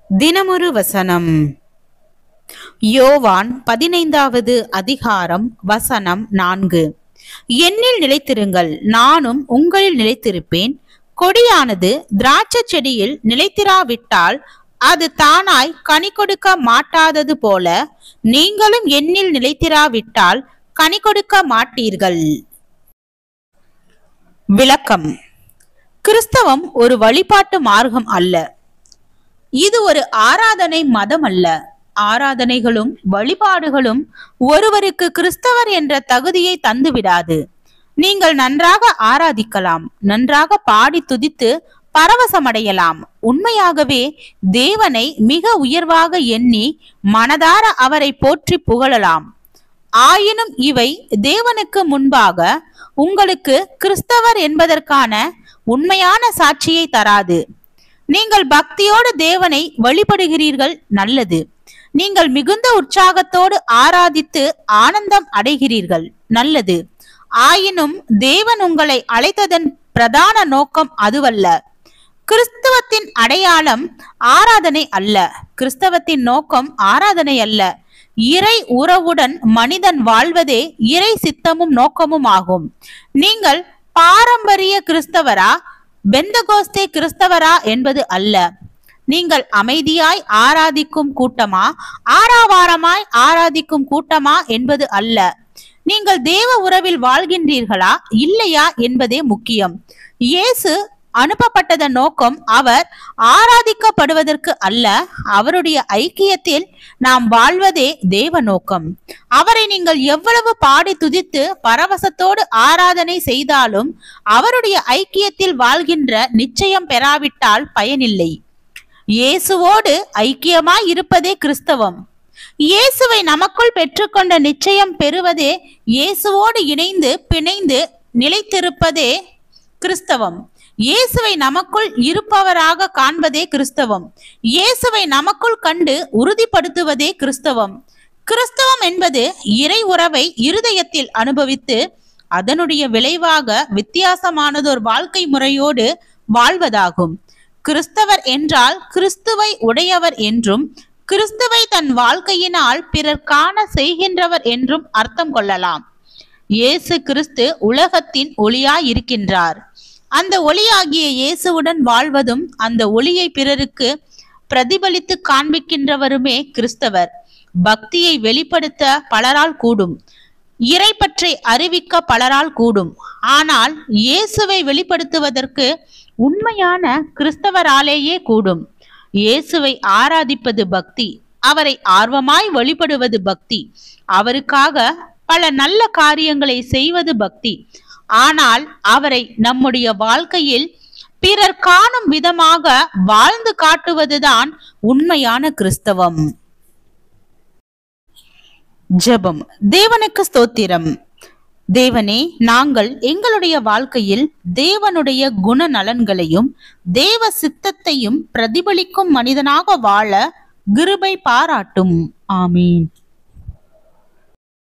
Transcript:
தினமொரு வசனம். யோவான் 15வது அதிகாரம் வசனம் 4. என்னில் நிலைத்திருங்கள், நானும் உங்களில் நிலைத்திருப்பேன். கொடியானது திராட்சை செடியில் நிலைத்திராவிட்டால் அது தானாய் கனி கொடுக்க மாட்டாதது போல, நீங்களும் என்னில் நிலைத்திராவிட்டால் கனி கொடுக்க மாட்டீர்கள். விளக்கம். கிறிஸ்தவம் ஒரு வழிபாட்டு மார்க்கம் அல்ல. இது ஒரு ஆராதனை மதம் அல்ல. ஆராதனைகளும் வழிபாடுகளும் ஒருவருக்கு கிறிஸ்தவர் என்ற தகுதியை தந்துவிடாது. நீங்கள் நன்றாக ஆராதிக்கலாம், நன்றாக பாடி துதித்து பரவசமடையலாம், உண்மையாகவே தேவனை மிக உயர்வாக எண்ணி மனதார அவரை போற்றி புகழலாம். ஆயினும் இவை தேவனுக்கு முன்பாக உங்களுக்கு கிறிஸ்தவர் என்பதற்கான உண்மையான சாட்சியை தராது. நீங்கள் பக்தியோடு தேவனை வழிபடுகிறீர்கள், நல்லது. நீங்கள் மிகுந்த உற்சாகத்தோடு ஆராதித்து ஆனந்தம் அடைகிறீர்கள், நல்லது. ஆயினும் தேவன் உங்களை அழைத்ததன் பிரதான நோக்கம் அதுவல்ல. கிறிஸ்தவத்தின் அடையாளம் ஆராதனை அல்ல. கிறிஸ்தவத்தின் நோக்கம் ஆராதனை அல்ல. இறை உறவுடன் மனிதன் வாழ்வதே இறை சித்தமும் நோக்கமும் ஆகும். நீங்கள் பாரம்பரிய கிறிஸ்தவரா, பெந்தகோஸ்தே கிறிஸ்தவரா என்பது அல்ல. நீங்கள் அமைதியாய் ஆராதிக்கும் கூட்டமா, ஆரவாரமாய் ஆராதிக்கும் கூட்டமா என்பது அல்ல. நீங்கள் தேவ உறவில் வாழ்கின்றீர்களா இல்லையா என்பதே முக்கியம். இயேசு அனுப்பப்பட்டதன் நோக்கம் அவர் ஆராதிக்கப்படுவதற்கு அல்ல, அவருடைய ஐக்கியத்தில் நாம் வாழ்வதே தேவ நோக்கம். அவரை நீங்கள் எவ்வளவு பாடி துதித்து பரவசத்தோடு ஆராதனை செய்தாலும் அவருடைய ஐக்கியத்தில் வாழ்கின்ற நிச்சயம் பெறாவிட்டால் பயனில்லை. இயேசுவோடு ஐக்கியமாய் இருப்பதே கிறிஸ்தவம். இயேசுவை நமக்குள் பெற்றுக்கொண்ட நிச்சயம் பெறுவதே, இயேசுவோடு இணைந்து பிணைந்து நிலைத்திருப்பதே கிறிஸ்தவம். இயேசுவை நமக்குள் இருப்பவராக காண்பதே கிறிஸ்தவம். இயேசுவை நமக்குள் கண்டு உறுதிப்படுத்துவதே கிறிஸ்தவம். கிறிஸ்தவம் என்பது இறை உறவை இருதயத்தில் அனுபவித்து அதனுடைய விளைவாக வித்தியாசமானதொரு வாழ்க்கை முறையோடு வாழ்வதாகும். கிறிஸ்தவர் என்றால் கிறிஸ்துவை உடையவர் என்றும், கிறிஸ்துவை தன் வாழ்க்கையினால் பிறர் காண செய்கின்றவர் என்றும் அர்த்தம் கொள்ளலாம். இயேசு கிறிஸ்து உலகத்தின் ஒளியாய் இருக்கின்றார். அந்த ஒளியாகிய இயேசுவுடன் வாழ்வதும் அந்த ஒளியை பிறருக்கு பிரதிபலித்து காண்பிக்கின்றவருமே கிறிஸ்தவர். பக்தியை வெளிப்படுத்த பலரால் கூடும், இறை பற்றி அறிவிக்க பலரால் கூடும். ஆனால் இயேசுவை வெளிப்படுத்துவதற்கு உண்மையான கிறிஸ்தவராலேயே கூடும். இயேசுவை ஆராதிப்பது பக்தி, அவரை ஆர்வமாய் வழிபடுவது பக்தி, அவருக்காக பல நல்ல காரியங்களை செய்வது பக்தி. ஆனால் அவரை நம்முடைய வாழ்க்கையில் பிறர் காணும் விதமாக வாழ்ந்து காட்டுவதுதான் உண்மையான கிறிஸ்தவம். ஜெபம். தேவனுக்கு ஸ்தோத்திரம். தேவனே, நாங்கள் எங்களுடைய வாழ்க்கையில் தேவனுடைய குணநலன்களையும் தேவ சித்தத்தையும் பிரதிபலிக்கும் மனிதனாக வாழ கிருபை பாராட்டும். ஆமீன்.